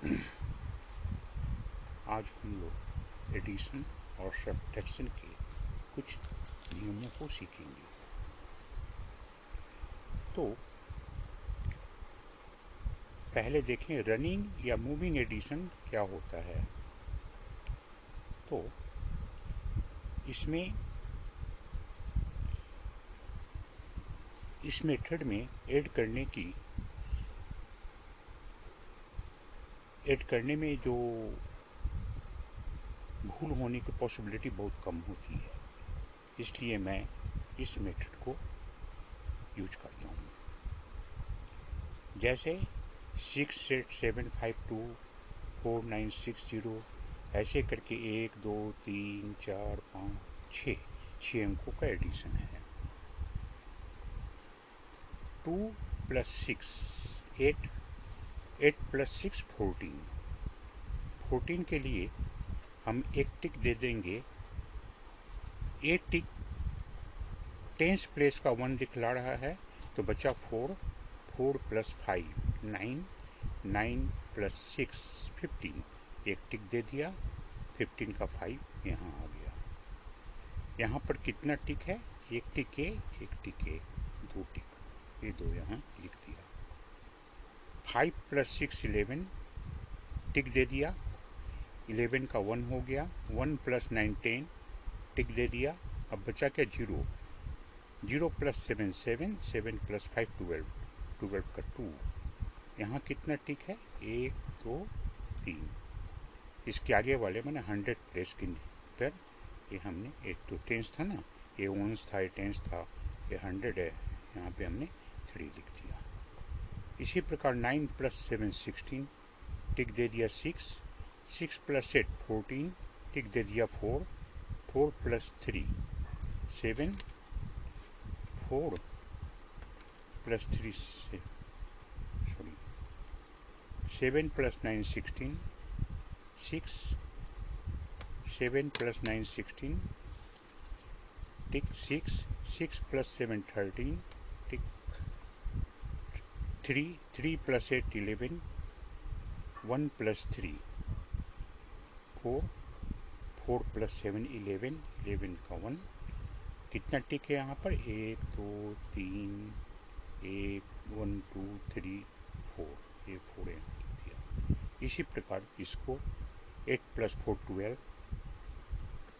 आज हम लोग एडिशन और सब्ट्रैक्शन के कुछ नियमों को सीखेंगे। तो पहले देखें रनिंग या मूविंग एडिशन क्या होता है। तो इस मेथड में ऐड करने में जो भूल होने की पॉसिबिलिटी बहुत कम होती है, इसलिए मैं इस मेथड को यूज करता हूँ। जैसे 6 8 7 5 2 4 9 6 0 ऐसे करके 1 2 3 4 5 6 अंकों का एडिशन है। 2 + 6 8 8 + 6 14 14 के लिए हम एक टिक दे देंगे। ये टिक टेंस प्लेस का 1 दिखला रहा है, तो बचा 4 4 + 5 9 9 + 6 15 एक टिक दे दिया। 15 का 5 यहाँ आ गया। यहाँ पर कितना टिक है? एक टिक है, एक टिक है, 2 टिक, ये 2 यहाँ लिख दिया। 5 + 6 11 टिक दे दिया। 11 का 1 हो गया। 1 + 9 10 टिक दे दिया। अब बचा क्या? 0 0 + 7 7 7 + 5 12 12 का 2। यहाँ कितना टिक है? 1 2 3। इसके आगे वाले मैंने 100 प्लेस की पर ये हमने एक तो टेंस था ना, ये ओन्स था, ये टेंस था, ये 100 है, यहाँ पे हमने 3 लिख दिया। इसी प्रकार 9 + 7 16 टिक दे दिया। 6 6 + 8 14 टिक दे दिया। 4 4 + 3 7 4 + 3 7 + 9 16 6 7 + 9 16 टिक 6 6 + 7 13 टिक 3 3 + 8 11 1 + 3 4 4 + 7 11 11 का 1। कितना टिक है यहाँ पर? 1 2 3 1 1 2 3 4, ये 4 यहाँ लिख दिया। इसी प्रकार इसको 8 + 4 12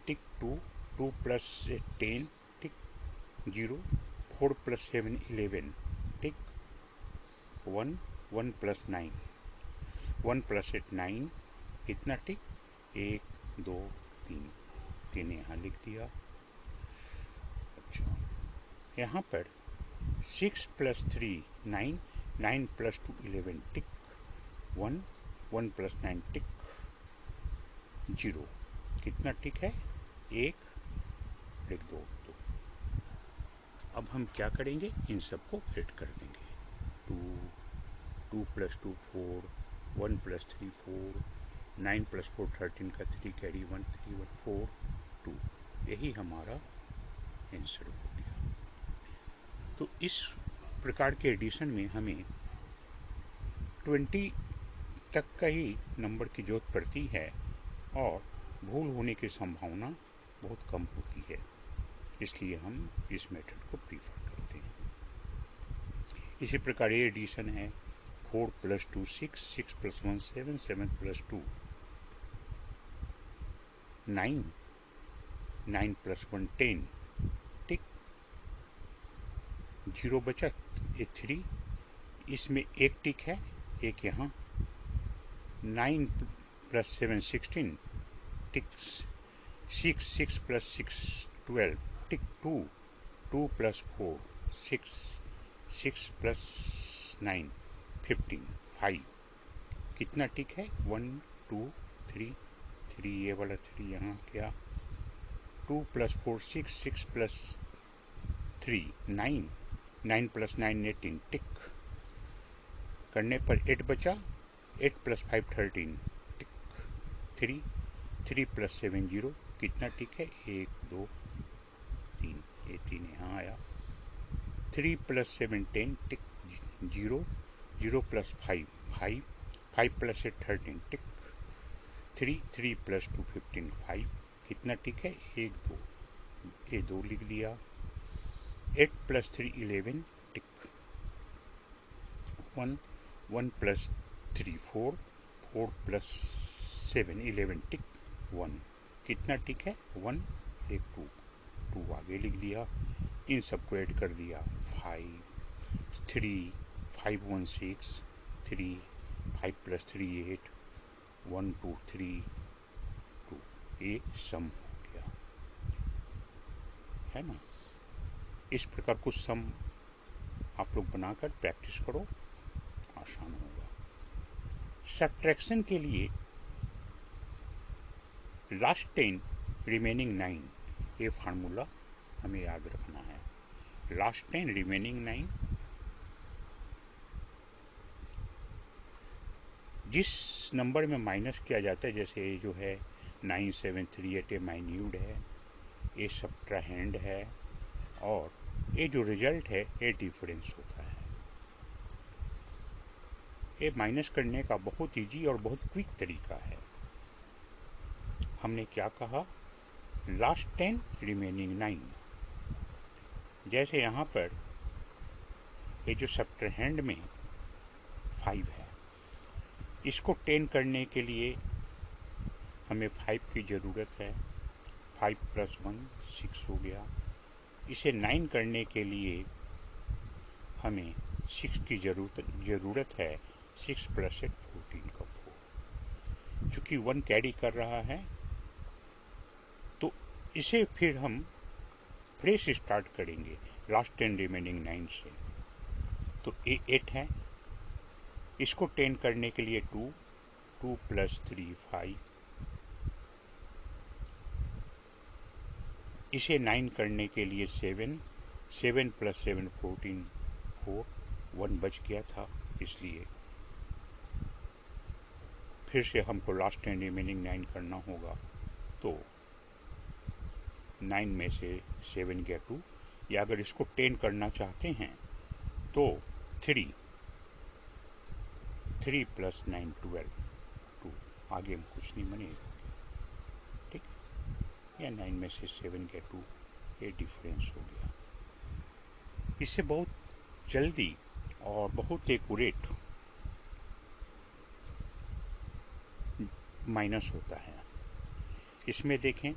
टिक 2 2 + 8 10 टिक 0 4 + 7 11 टिक 1 1 + 9 1 + 8 9 कितना टिक? 1 2 3 3 यहाँ लिख दिया। अच्छा, यहाँ पर 6 + 3 9 9 + 2 11 टिक 1 1 + 9 टिक 0 कितना टिक है? 1 1 2 2। अब हम क्या करेंगे? इन सबको ऐड कर देंगे। 2 2 + 2 4 1 + 3 4 9 + 4 13 का 3 कैरी 1 3 1 4 2। यही हमारा आंसर हो गया। तो इस प्रकार के एडिशन में हमें 20 तक का ही नंबर की जरूरत पड़ती है और भूल होने की संभावना बहुत कम होती है, इसलिए हम इस मेथड को प्रीफर करते हैं। इसी प्रकार ये एडिशन है 4 + 2 6 6 + 1 7 7 + 2 9 9 + 1 10 टिक 0 बचा, ये 3, इसमें एक टिक है, एक यहाँ। 9 + 7 16 टिक 6 6 + 6 12 टिक 2 2 + 4 6 6 + 9 15 5 कितना टिक है? 1 2 3 3, ये वाला 3 यहाँ क्या? 2 + 4 6 6 + 3 9 9 + 9 18 टिक करने पर 8 बचा। 8 + 5 13 टिक 3 3 + 7 0 कितना टिक है? 1 2 3, ये 3 यहाँ आया। 3 + 7 10 टिक 0 0 + 5 5 5 + 8 13 टिक, 3 3 + 2 15 5, कितना टिक है? 1 2, ये 2 लिख दिया। 8 + 3 11 टिक, 1 1 + 3 4, 4 + 7 11 टिक, 1, कितना टिक है? 1 1 2, 2 आगे लिख दिया। इन सबको ऐड कर दिया। 5 3 5 1 6 3, 5 + 3 8, 1 2 3 2, ये सम हो गया, है ना। इस प्रकार कुछ सम आप लोग बनाकर प्रैक्टिस करो, आसान होगा। सब्ट्रैक्शन के लिए लास्ट 10 रिमेनिंग 9, ये फार्मूला हमें याद रखना है। लास्ट 10 रिमेनिंग 9, जिस नंबर में माइनस किया जाता है, जैसे जो है 9 7 3 8, ये माइन्यूट है, ये सब्ट्राहेंड है, और ये जो रिजल्ट है ये डिफरेंस होता है। ये माइनस करने का बहुत इजी और बहुत क्विक तरीका है। हमने क्या कहा? Last 10 remaining 9। जैसे यहाँ पर ये जो सब्ट्राहेंड में 5 है, इसको 10 करने के लिए हमें 5 की ज़रूरत है। 5 + 1 6 हो गया। इसे 9 करने के लिए हमें 6 की ज़रूरत है। 6 + 8 14 का 4। चूँकि 1 कैरी कर रहा है, तो इसे फिर हम फ्रेश स्टार्ट करेंगे लास्ट 10 रिमेनिंग 9 से। तो ये 8 है, इसको 10 करने के लिए 2 2 + 3 5, इसे 9 करने के लिए 7 7 + 7 14 4, 1 बच गया था, इसलिए फिर से हमको लास्ट 10 रिमेनिंग 9 करना होगा। तो 9 में से 7 गया 2, या अगर इसको 10 करना चाहते हैं तो 3 3 + 9 12 2, आगे हम कुछ नहीं बनेगा, ठीक। या 9 में से 7 गया 2, ये डिफरेंस हो गया। इससे बहुत जल्दी और बहुत एक्यूरेट माइनस होता है। इसमें देखें,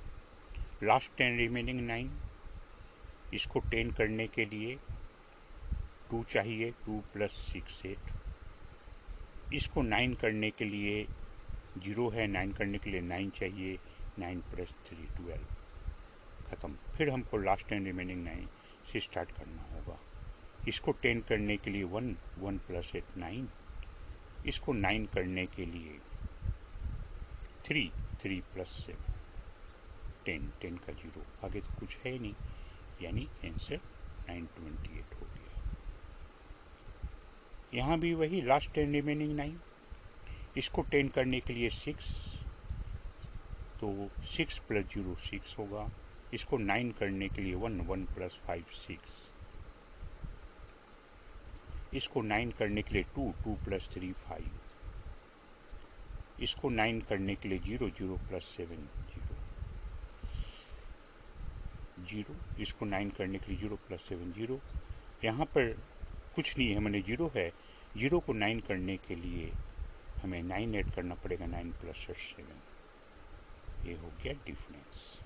लास्ट 10 रिमेनिंग 9, इसको 10 करने के लिए 2 चाहिए, 2 + 6 8, इसको 9 करने के लिए 0 है, 9 करने के लिए 9 चाहिए, 9 + 3 12, ख़त्म। फिर हमको लास्ट 10 रिमेनिंग 9 से स्टार्ट करना होगा। इसको 10 करने के लिए 1 1 + 8 9, इसको 9 करने के लिए 3 3 + 7 10 10 का 0, आगे तो कुछ है ही नहीं, यानी आंसर 928 हो गया। यहाँ भी वही लास्ट 10 रिमेनिंग 9, इसको 10 करने के लिए 6, तो 6 + 0 6 होगा। इसको 9 करने के लिए 1 1 + 5 6, इसको 9 करने के लिए 2 2 + 3 5, इसको 9 करने के लिए 0 0 + 7 0 0, इसको 9 करने के लिए 0 + 7 0। यहाँ पर कुछ नहीं है, मैंने 0 है, 0 को 9 करने के लिए हमें 9 ऐड करना पड़ेगा, 9 + 8 7, ये हो गया डिफरेंस।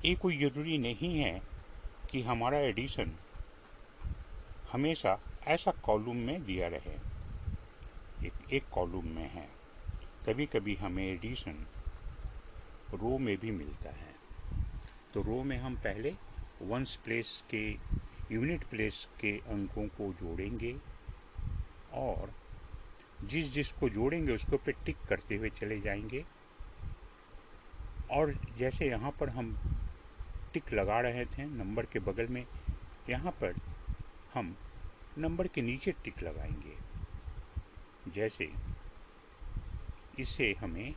ये कोई ज़रूरी नहीं है कि हमारा एडिशन हमेशा ऐसा कॉलम में दिया रहे, एक कॉलम में है। कभी कभी हमें एडिशन रो में भी मिलता है, तो रो में हम पहले वंस प्लेस के यूनिट प्लेस के अंकों को जोड़ेंगे, और जिस जिसको जोड़ेंगे उसको पे टिक करते हुए चले जाएंगे। और जैसे यहाँ पर हम टिक लगा रहे थे नंबर के बगल में, यहाँ पर हम नंबर के नीचे टिक लगाएंगे। जैसे इसे हमें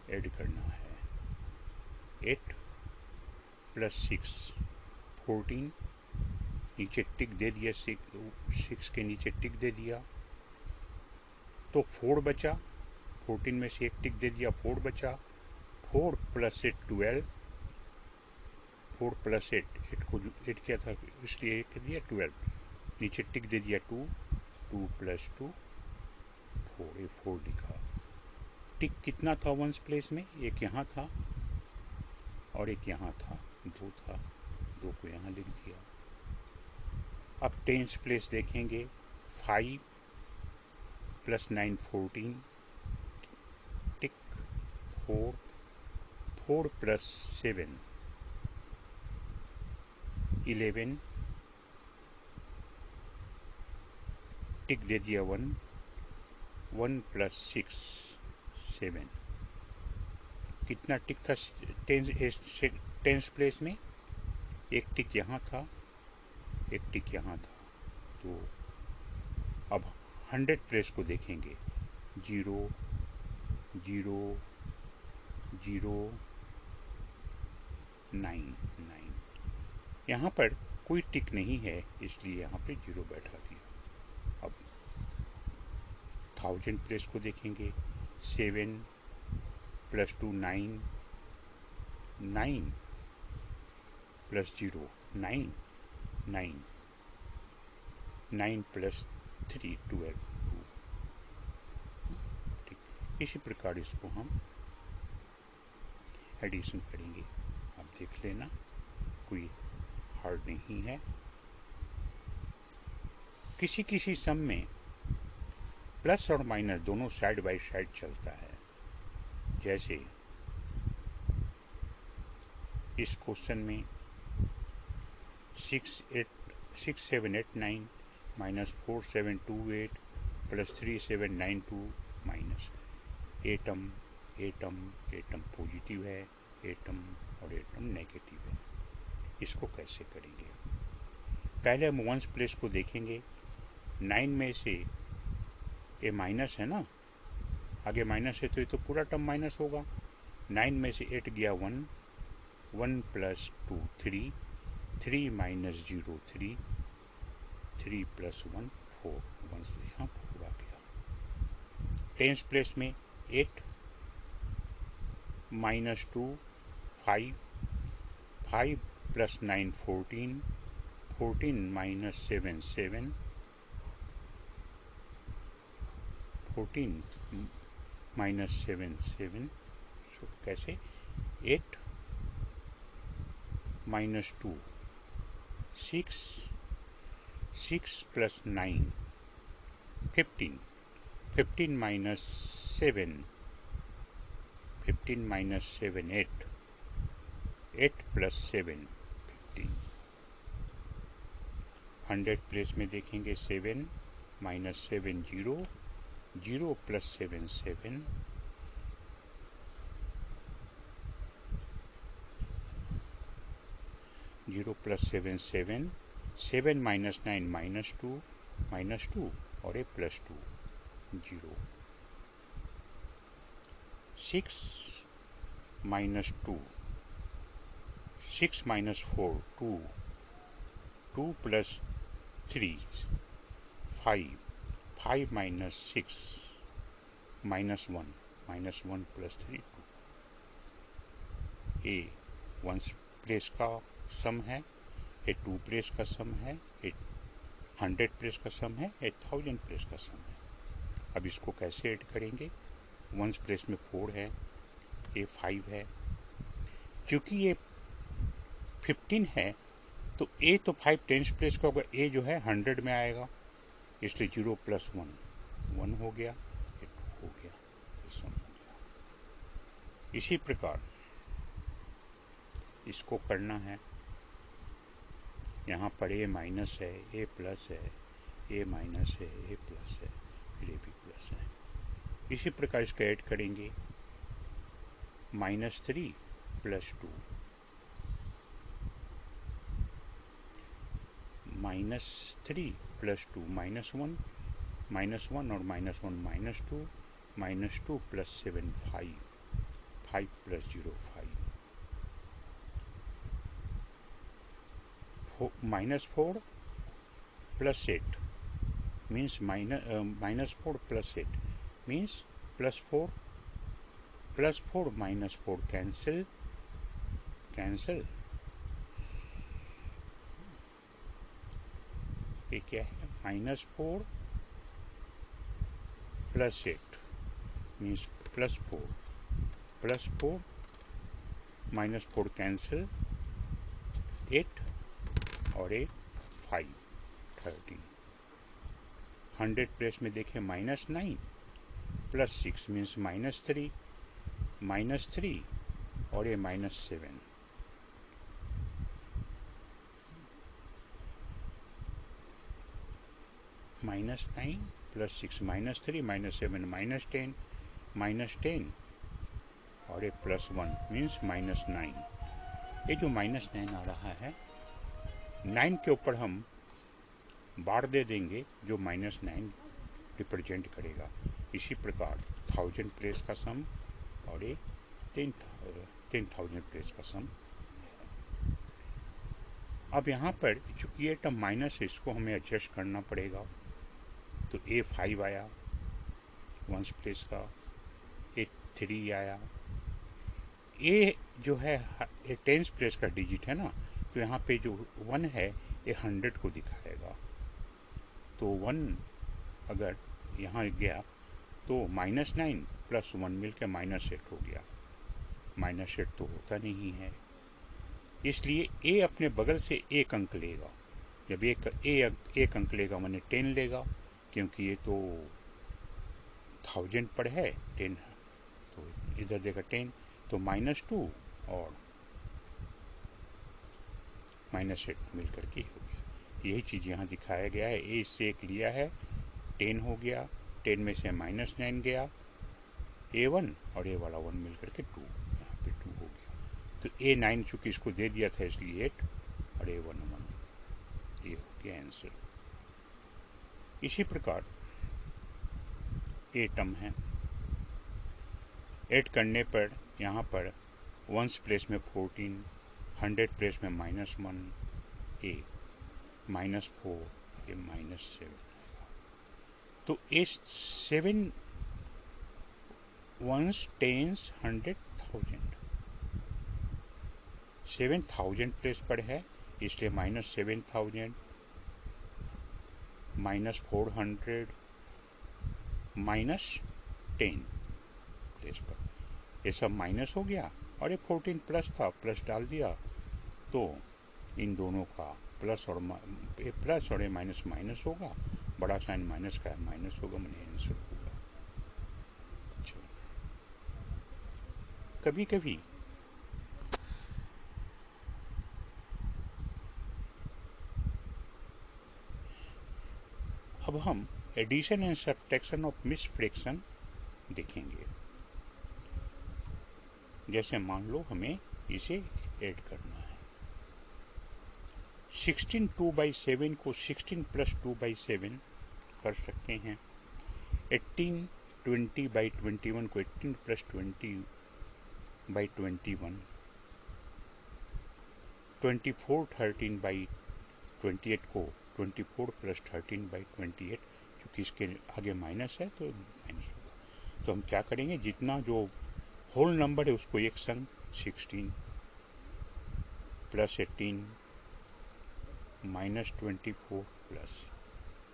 ऐड करना है, 8 + 6 14, नीचे टिक दे दिया, 6 के नीचे टिक दे दिया, तो 4 बचा, 14 में से एक टिक दे दिया, 4 बचा, 4 प्लस 8 12, 4 प्लस 8 को 8 किया था इसलिए 8 दिया 12, नीचे टिक दे दिया 2, 2 प्लस 2 4, ये 4 दिखा। टिक कितना था वंस प्लेस में, एक यहाँ था और एक यहाँ था, 2 था, 2 को यहाँ लिख दिया। अब टेंस प्लेस देखेंगे, 5 प्लस 9 14, टिक 4, 4 प्लस 7 11, टिक दे दिया 1, 1 प्लस 6 7। कितना टिक था टेंस प्लेस में, एक टिक यहाँ था, एक टिक यहाँ था। तो अब 100 प्लेस को देखेंगे, 0 0 0 9 9। यहाँ पर कोई टिक नहीं है इसलिए यहाँ पे 0 बैठा दिया। अब 1000 प्लेस को देखेंगे, 7 प्लस 2 9, 9 प्लस 0 9, 9, 9 प्लस 3 12, 2। ठीक, इसी प्रकार इसको हम एडिशन करेंगे। आप देख लेना, कोई हार्ड नहीं है। किसी किसी सम में प्लस और माइनस दोनों साइड बाय साइड चलता है। जैसे इस क्वेश्चन में 6 7 8 9 minus 4 7 2 8 plus 3 7 9 2 minus atom atom atom positive है, एटम और एटम नेगेटिव है। इसको कैसे करेंगे? पहले हम वंस प्लेस को देखेंगे। 9 में से ये माइनस है ना, आगे माइनस है तो ये तो पूरा टर्म माइनस होगा। 9 में से 8 गया 1, 1 प्लस 2 3, 3 माइनस 0 3, 3 प्लस 1 4, 1 से यहाँ 4 आ गया। टेंस प्लेस में 8 माइनस 2 5, 5 प्लस 9 14, 14 माइनस 7 7, 14 माइनस 7 7। कैसे? 8 minus 2 6, 6 plus 9 15, 15 minus 7, 15 minus 7 8, 8 plus 7 15। 100 place में देखेंगे, 7 minus 7 0, 0 plus 7 7, 0 plus 7 7, 7 minus 9 minus 2 और 1 plus 2 0, 6 minus 2, 6 minus 4 2, 2 plus 3 5, 5 minus 6 minus 1 plus 3 2। ये 1 प्लेस का सम है, ये 2 प्लेस का सम है, ये 100 प्लेस का सम है, ये 1000 प्लेस का सम है। अब इसको कैसे ऐड करेंगे? 1 प्लेस में 4 है, ये 5 है। क्योंकि ये 15 है तो ए तो 5 टेंस प्लेस का होगा, ए जो है 100 में आएगा, इसलिए 0 प्लस 1 1 हो गया, ये 2 हो गया, ये सम हो गया। इसी प्रकार इसको करना है। यहाँ पर ए माइनस है, ए प्लस है, ए माइनस है, ए प्लस है, फिर ए भी प्लस है। इसी प्रकार इसको ऐड करेंगे। -3 प्लस 2, -3 प्लस 2 -1, -1 और -1 -2, -2 plus 7 5, 5 plus 0 5, -4 plus 8 means -4 plus 8, means +4 +4 -4 cancel cancel. ये क्या है? -4 +8 मीन्स +4 +4 -4 कैंसिल 8 और 8 5 13। 100 प्लेस में देखें -9 +6 मीन्स -3 -3 और ये -7। -9 +6 -3 -7 -10 -10 और ये +1 मीन्स -9। ये जो -9 आ रहा है, 9 के ऊपर हम बार दे देंगे जो -9 रिप्रेजेंट करेगा। इसी प्रकार 1000 प्लेस का सम और ये 10,000 प्लेस का सम। अब यहाँ पर चूंकि ये टर्म माइनस है, इसको हमें एडजस्ट करना पड़ेगा। तो ए 5 आया वंस प्लेस का, ए 3 आया। ए जो है ये 10th प्लेस का डिजिट है ना, तो यहाँ पे जो 1 है ये 100 को दिखाएगा। तो 1 अगर यहाँ गया तो -9 + 1 मिलकर -8 हो गया। -8 तो होता नहीं है, इसलिए ए अपने बगल से एक अंक लेगा। जब एक अंक लेगा मैंने 10 लेगा, क्योंकि ये तो 1000 पर है 10, तो इधर देगा 10, तो -2 और -8 मिलकर के हो गया। यही चीज़ यहाँ दिखाया गया है। ए इससे एक लिया है 10 हो गया, 10 में से -9 गया A1 और ए वाला 1 मिलकर के 2, यहाँ पे 2 हो गया। तो A9 चूंकि इसको दे दिया था इसलिए 8 और A1 1, ये हो गया आंसर। इसी प्रकार ए टर्म है, ऐड करने पर यहाँ पर 1s प्लेस में 14, 100 प्लेस में -1, ए -4, ये -7। तो ए 7 1s 10s 100 1000, 7000 प्लेस पर है, इसलिए -7000 -400 -10 प्लेस पर, ये सब माइनस हो गया और ये 14 प्लस था, प्लस डाल दिया। तो इन दोनों का प्लस और ये माइनस माइनस होगा, बड़ा साइन माइनस का माइनस होगा, मैंने आंसर होगा। कभी कभी अब हम addition and subtraction of mixed fraction देखेंगे। जैसे मान लो हमें इसे ऐड करना है, 16 2/7 को 16 + 2/7 कर सकते हैं। 18 20/21 को 18 + 20/21, 24 13/28 को 24 + 13/28, क्योंकि इसके आगे माइनस है तो माइनस होगा। तो हम क्या करेंगे, जितना जो होल नंबर है उसको एक संग 16 + 18 -24 +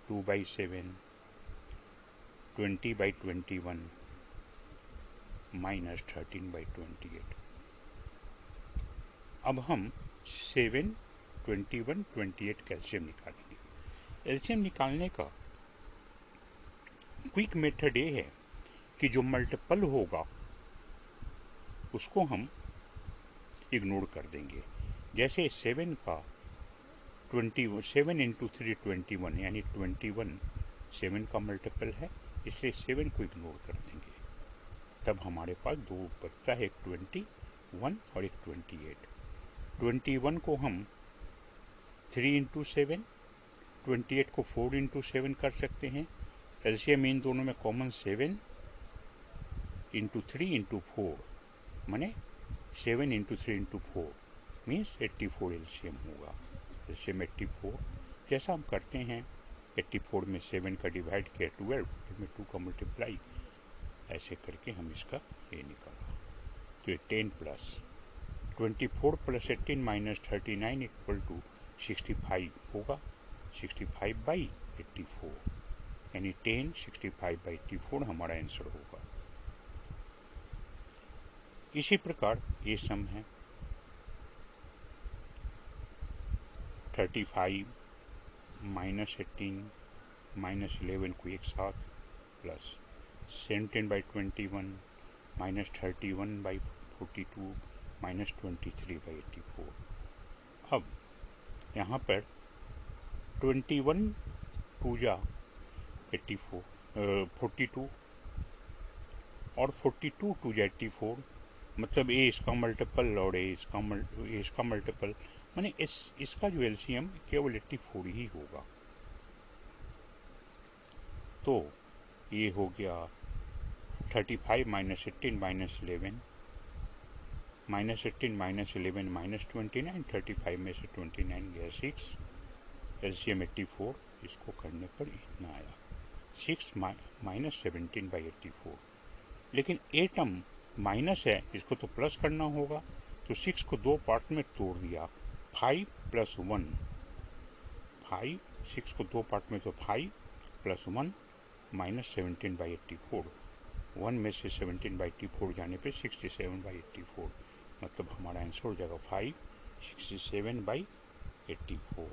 2/7 20/21 -13/28। अब हम 7 21 28 कैल्शियम निकालेंगे। कैल्शियम निकालने का क्विक मेथड ये है कि जो मल्टीपल होगा उसको हम इग्नोर कर देंगे। जैसे 7 का 7 × 3 21, यानी 21 7 का मल्टीपल है, इसलिए 7 को इग्नोर कर देंगे। तब हमारे पास दो बचता है, एक 21 और एक 28। 21 को हम 3 × 7, 28 को 4 × 7 कर सकते हैं। एलसीएम इन दोनों में कॉमन 7 × 3 × 4, माने 7 × 3 × 4 मीन्स 84 एलसीएम होगा। एलसीएम 84 जैसा हम करते हैं, 84 में 7 का डिवाइड किया 12, में 2 का मल्टीप्लाई, ऐसे करके हम इसका ये निकाला। तो ये 10 plus 24 plus 18 minus 39 equal to 65 होगा, 65/84, यानी 10 65/84 हमारा आंसर होगा। इसी प्रकार ये सम है 35 माइनस 18 माइनस 11 को एक साथ प्लस 17/21 माइनस 31/42 माइनस 23/84। अब यहाँ पर 21 टू जा 42 और 42 टू जा 84, मतलब ए इसका मल्टीपल और ए इसका मल्टीपल, माने इसका जो एलसीएम केवल 84 ही होगा। तो ये हो गया 35 minus 18 minus 11 minus 18 minus 11 minus 29, 35 में से 29 गया 6, एलसीएम 84, इसको करने पर इतना आया 6 माइनस 17/84। लेकिन ए टर्म माइनस है, इसको तो प्लस करना होगा, तो 6 को दो पार्ट में तोड़ दिया, 5 प्लस 1, 5, 6 को दो पार्ट में तो 5 प्लस 1 माइनस 17/84, 1 में से 17/84 जाने पे 67/84, मतलब हमारा आंसर हो जाएगा 5 67/84।